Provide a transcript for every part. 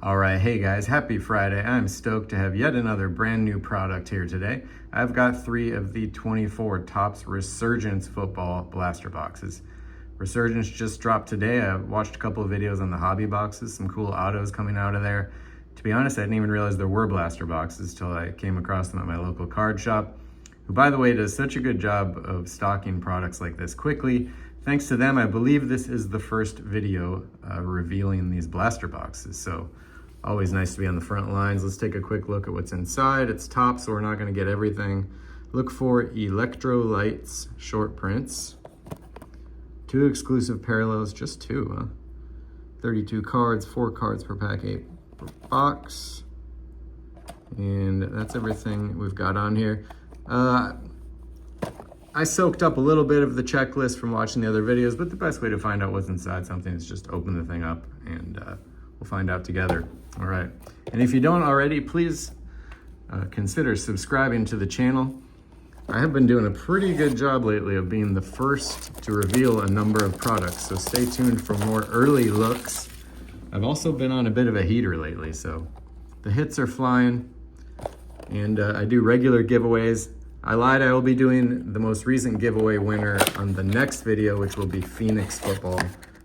All right, hey guys, happy Friday. I'm stoked to have yet another brand new product here today. I've got 3 of the 24 Topps Resurgence Football blaster boxes. Resurgence just dropped today. I watched a couple of videos on the hobby boxes, some cool autos coming out of there. To be honest, I didn't even realize there were blaster boxes till I came across them at my local card shop, who, by the way, does such a good job of stocking products like this quickly. Thanks to them, I believe this is the first video revealing these blaster boxes. So always nice to be on the front lines. Let's take a quick look at what's inside. It's Topps, so we're not gonna get everything. Look for electrolytes short prints. 2 exclusive parallels, just 2, huh? 32 cards, 4 cards per pack, 8 per box. And that's everything we've got on here. I soaked up a little bit of the checklist from watching the other videos, but the best way to find out what's inside something is just open the thing up and we'll find out together. All right. And if you don't already, please consider subscribing to the channel. I have been doing a pretty good job lately of being the first to reveal a number of products, so stay tuned for more early looks. I've also been on a bit of a heater lately, so the hits are flying, and I do regular giveaways. I lied, I will be doing the most recent giveaway winner on the next video, which will be Phoenix Football,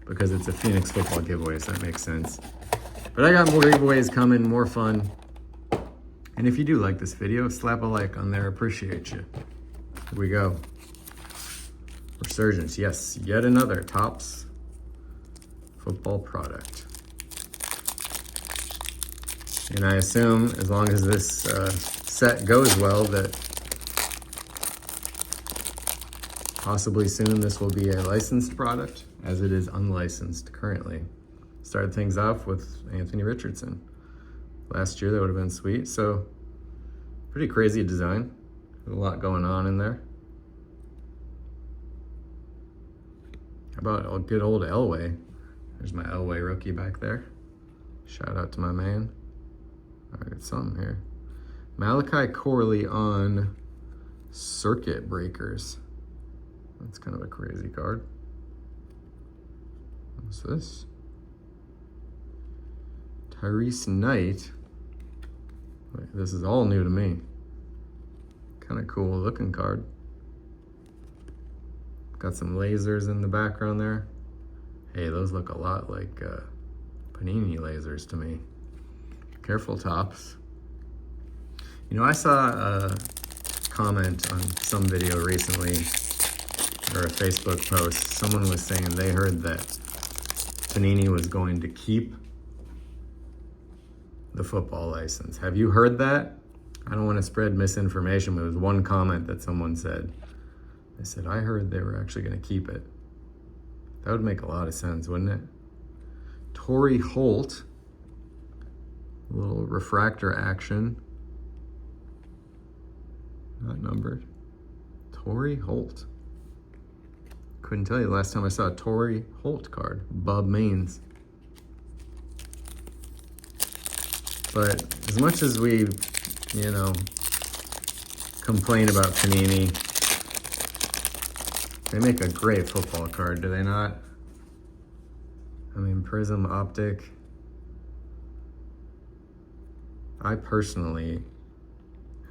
because it's a Phoenix Football giveaway, so that makes sense. But I got more giveaways coming, more fun. And if you do like this video, slap a like on there, appreciate you. Here we go. Resurgence, yes, yet another Topps football product. And I assume, as long as this set goes well, that possibly soon this will be a licensed product, as it is unlicensed currently. Started things off with Anthony Richardson. Last year, that would have been sweet. So, pretty crazy design. A lot going on in there. How about a good old Elway? There's my Elway rookie back there. Shout out to my man. I got something here. Malachi Corley on Circuit Breakers. That's kind of a crazy card. What's this? Tyrese Knight. Wait, this is all new to me. Kind of cool looking card. Got some lasers in the background there. Hey, those look a lot like Panini lasers to me. Careful, Topps. You know, I saw a comment on some video recently, or a Facebook post. Someone was saying they heard that Panini was going to keep the football license. Have you heard that? I don't want to spread misinformation, but it was one comment that someone said. They said, I heard they were actually going to keep it. That would make a lot of sense, wouldn't it? Torrey Holt, a little refractor action. Not numbered. Torrey Holt. Couldn't tell you the last time I saw a Torrey Holt card. Bob Maines. But as much as we, you know, complain about Panini, they make a great football card, do they not? I mean, Prism Optic. I personally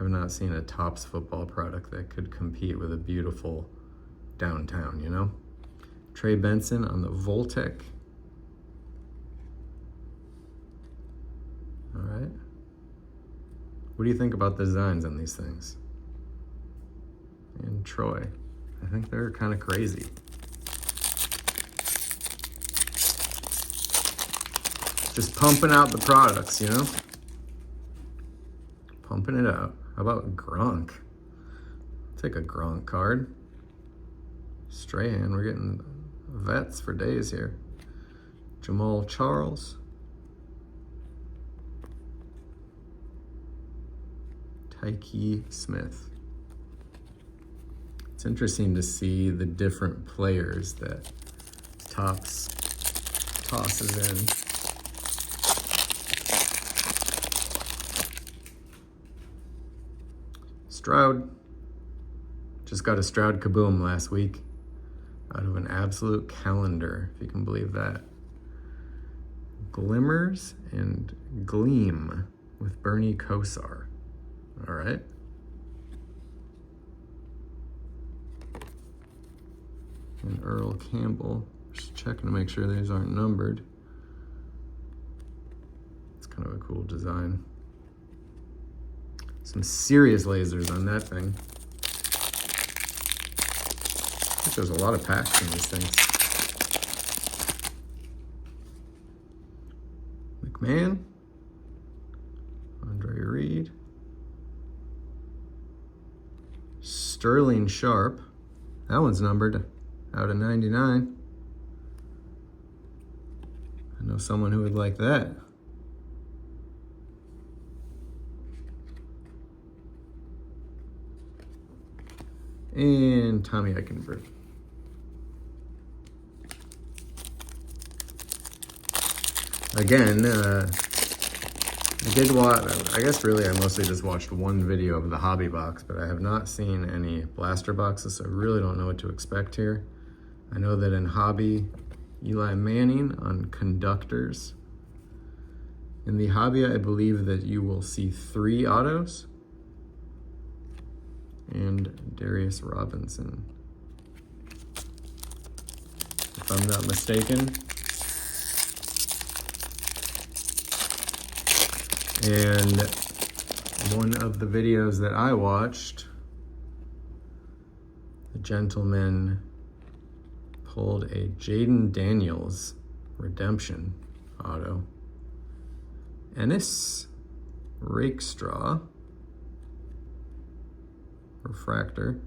have not seen a Topps football product that could compete with a beautiful downtown, you know? Trey Benson on the Voltec. All right. What do you think about the designs on these things? And Troy. I think they're kind of crazy. Just pumping out the products, you know? Pumping it out. How about Gronk? Take a Gronk card. Strahan, we're getting vets for days here. Jamal Charles. Tyke Smith. It's interesting to see the different players that Topps tosses in. Stroud. Just got a Stroud Kaboom last week out of an absolute calendar, if you can believe that. Glimmers and Gleam with Bernie Kosar. All right. And Earl Campbell. Just checking to make sure these aren't numbered. It's kind of a cool design. Some serious lasers on that thing. I think there's a lot of packs in these things. McMahon. Andre Reed. Sterling Sharp. That one's numbered out of 99. I know someone who would like that. And Tommy Eichenberg. Again, I did watch, I guess really I mostly just watched one video of the hobby box, but I have not seen any blaster boxes, so I really don't know what to expect here. I know that in hobby, Eli Manning on conductors. In the hobby, I believe that you will see 3 autos. And Darius Robinson, if I'm not mistaken. And one of the videos that I watched, the gentleman pulled a Jaden Daniels redemption auto. Ennis Rakestraw refractor,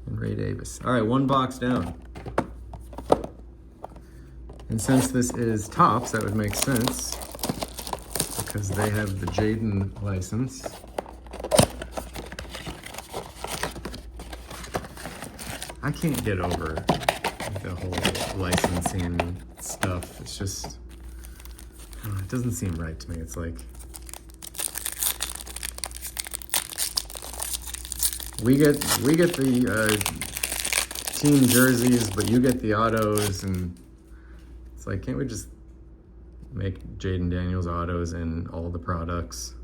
and Ray Davis. All right, 1 box down. And since this is Topps, that would make sense because they have the Jaden license. I can't get over the whole licensing stuff. It's just, it doesn't seem right to me. It's like, we get the team jerseys, but you get the autos, and it's like, can't we just make Jaden Daniels autos in all the products?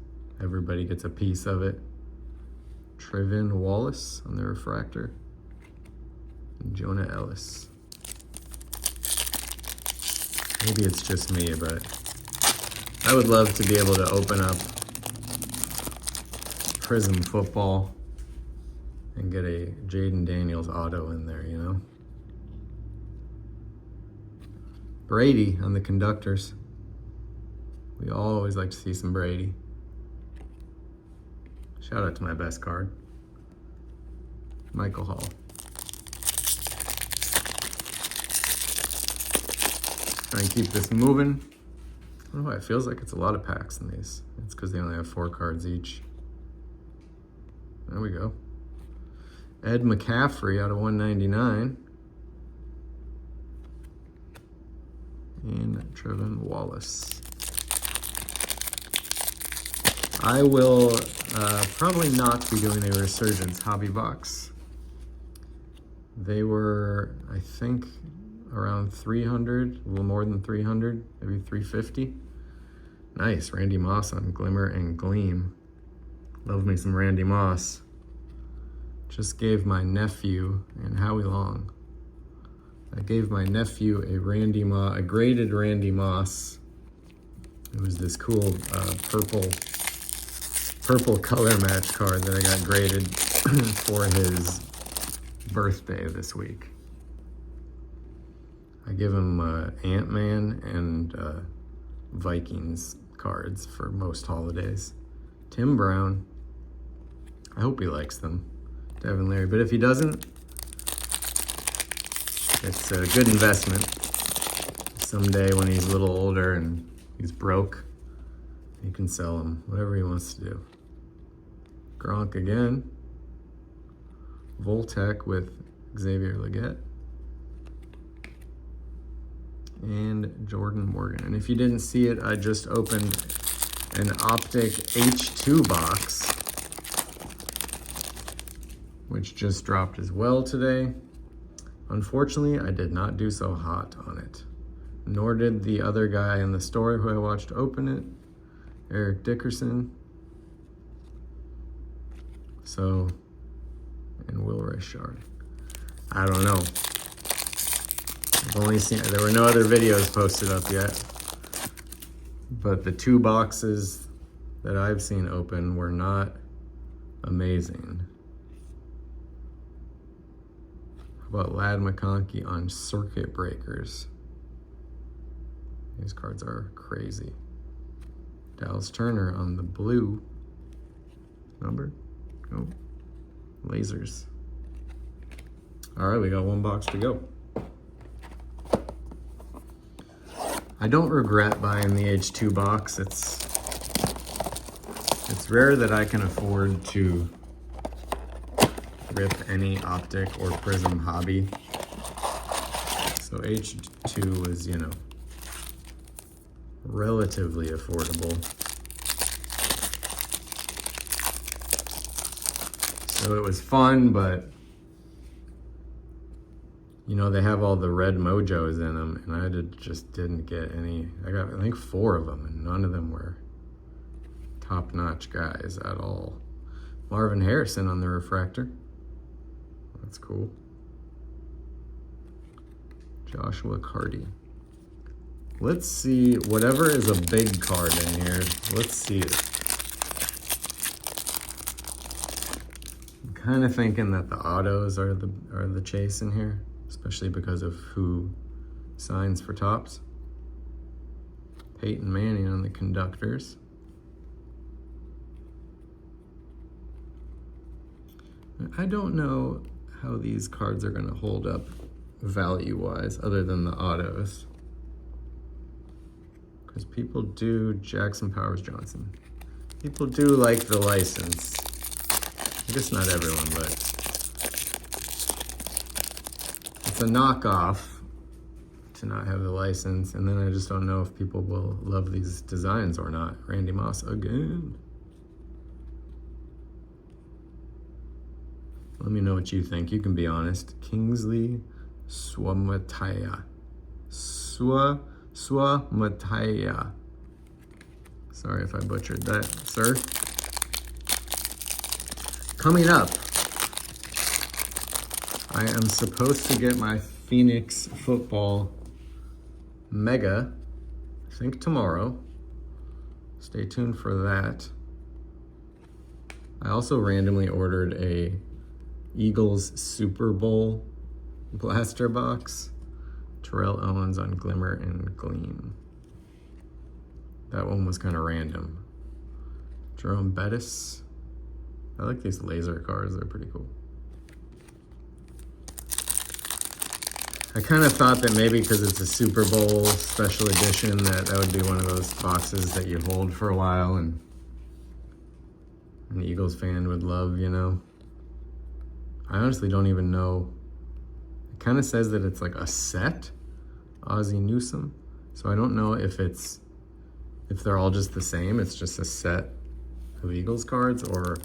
Everybody gets a piece of it. Trevin Wallace on the refractor. And Jonah Ellis. Maybe it's just me, but I would love to be able to open up Prism Football and get a Jaden Daniels auto in there, you know? Brady on the conductors. We always like to see some Brady. Shout out to my best card, Michael Hall. Try and keep this moving. I don't know why it feels like it's a lot of packs in these. It's because they only have 4 cards each. There we go. Ed McCaffrey out of 199. And Trevin Wallace. I will probably not be doing a Resurgence hobby box. They were, I think, around 300, a little more than 300, maybe 350. Nice, Randy Moss on Glimmer and Gleam. Love me some Randy Moss. Just gave my nephew, and Howie Long, I gave my nephew a graded Randy Moss. It was this cool purple color match card that I got graded for his birthday this week. I give him Ant-Man and Vikings cards for most holidays. Tim Brown, I hope he likes them. Devin Larry, but if he doesn't, it's a good investment. Someday when he's a little older and he's broke, he can sell them, whatever he wants to do. Gronk again. Voltec with Xavier Legette. And Jordan Morgan. And if you didn't see it, I just opened an Optic H2 box, which just dropped as well today. Unfortunately, I did not do so hot on it. nor did the other guy in the store who I watched open it, Eric Dickerson. So, and Will Richard. I don't know. I've only seen, there were no other videos posted up yet. But the 2 boxes that I've seen open were not amazing. How about Ladd McConkey on Circuit Breakers? These cards are crazy. Dallas Turner on the blue. Number? Oh, lasers. All right, we got 1 box to go. I don't regret buying the H2 box. It's rare that I can afford to rip any optic or prism hobby. So H2 was, you know, relatively affordable. So it was fun, but you know, they have all the red mojos in them, and I just didn't get any. I got, I think, 4 of them, and none of them were top-notch guys at all. Marvin Harrison on the refractor. That's cool. Joshua Carty. Let's see, whatever is a big card in here, let's see it. I'm kind of thinking that the autos are the chase in here, especially because of who signs for Topps. Peyton Manning on the conductors. I don't know how these cards are going to hold up value-wise, other than the autos. Because people do, Jackson Powers Johnson. People do like the license. I guess not everyone, but it's a knockoff to not have the license. And then I just don't know if people will love these designs or not. Randy Moss again. Let me know what you think. You can be honest. Kingsley Swamataya. Swamataya. Sorry if I butchered that, sir. Coming up, I am supposed to get my Phoenix football mega, I think tomorrow. Stay tuned for that. I also randomly ordered a Eagles Super Bowl blaster box. Terrell Owens on Glimmer and Gleam. That one was kind of random. Jerome Bettis. I like these laser cards, they're pretty cool. I kind of thought that maybe because it's a Super Bowl special edition that would be one of those boxes that you hold for a while and an Eagles fan would love, you know. I honestly don't even know. It kind of says that it's like a set, Ozzie Newsome. So I don't know if they're all just the same. It's just a set of Eagles cards, or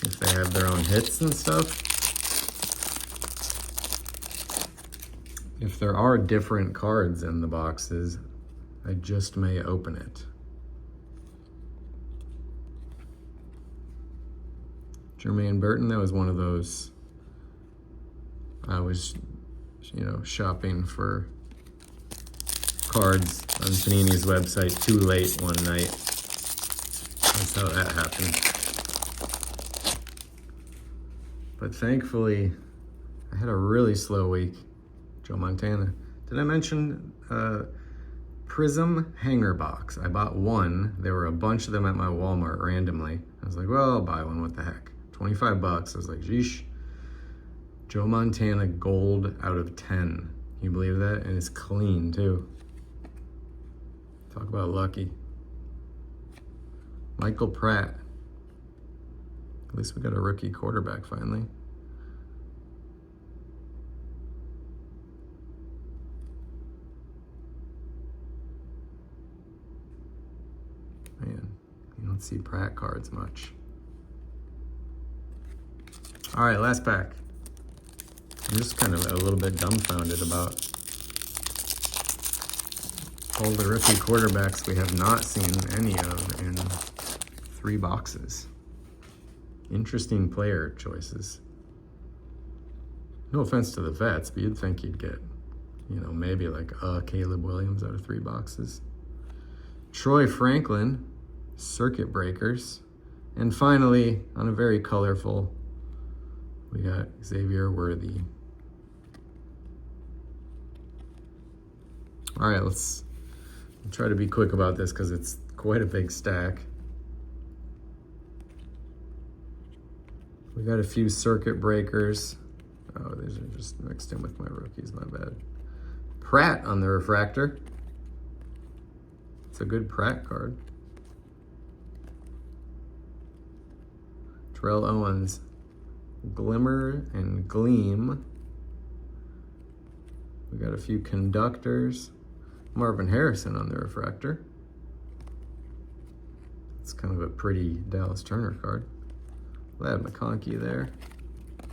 if they have their own hits and stuff. If there are different cards in the boxes, I just may open it. Jermaine Burton, that was one of those, I was, you know, shopping for cards on Panini's website too late one night. That's how that happened. But thankfully, I had a really slow week. Joe Montana. Did I mention Prism hanger box? I bought one. There were a bunch of them at my Walmart randomly. I was like, well, I'll buy one, what the heck. 25 bucks. I was like, geesh. Joe Montana gold out of 10. Can you believe that? And it's clean too. Talk about lucky. Michael Pratt. At least we got a rookie quarterback finally. Man, you don't see Pratt cards much. All right, last pack. I'm just kind of a little bit dumbfounded about all the rookie quarterbacks we have not seen any of in 3 boxes. Interesting player choices. No offense to the vets, but you'd think you'd get, you know, maybe like a Caleb Williams out of 3 boxes. Troy Franklin, circuit breakers. And finally, on a very colorful, we got Xavier Worthy. All right, let's try to be quick about this because it's quite a big stack. We got a few circuit breakers. Oh, these are just mixed in with my rookies, my bad. Pratt on the refractor. It's a good Pratt card. Terrell Owens, Glimmer and Gleam. We got a few conductors. Marvin Harrison on the refractor. It's kind of a pretty Dallas Turner card. Lad McConkey there. I'm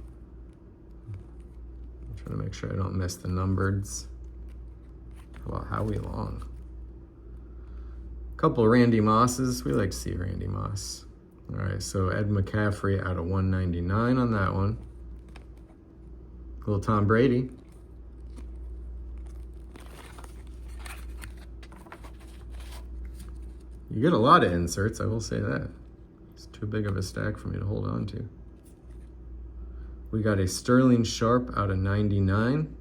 trying to make sure I don't miss the numbereds. How about Howie Long? A couple of Randy Mosses. We like to see Randy Moss. All right, so Ed McCaffrey out of 199 on that one. Little Tom Brady. You get a lot of inserts, I will say that. It's too big of a stack for me to hold on to. We got a Sterling Sharp out of 99.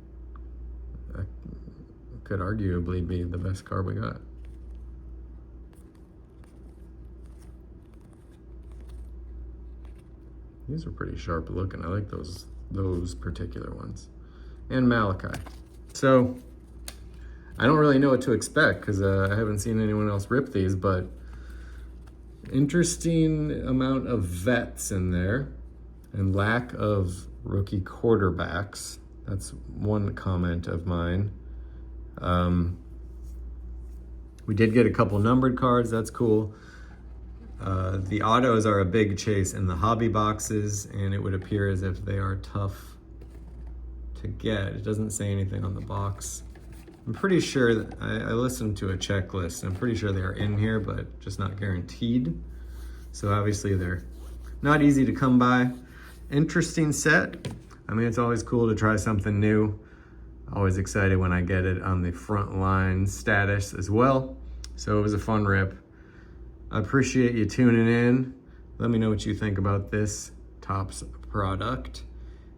That could arguably be the best card we got. These are pretty sharp looking. I like those particular ones. And Malachi. So, I don't really know what to expect because I haven't seen anyone else rip these, but interesting amount of vets in there and lack of rookie quarterbacks. That's one comment of mine. We did get a couple numbered cards. That's cool. The autos are a big chase in the hobby boxes, and it would appear as if they are tough to get. It doesn't say anything on the box. I'm pretty sure that I listened to a checklist. I'm pretty sure they are in here, but just not guaranteed. So obviously they're not easy to come by. Interesting set. I mean, it's always cool to try something new. Always excited when I get it on the front line status as well. So it was a fun rip. I appreciate you tuning in. Let me know what you think about this Topps product.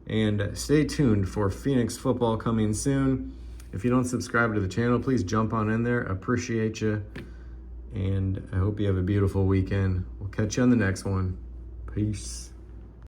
And stay tuned for Phoenix football coming soon. If you don't subscribe to the channel, please jump on in there. Appreciate you. And I hope you have a beautiful weekend. We'll catch you on the next one. Peace.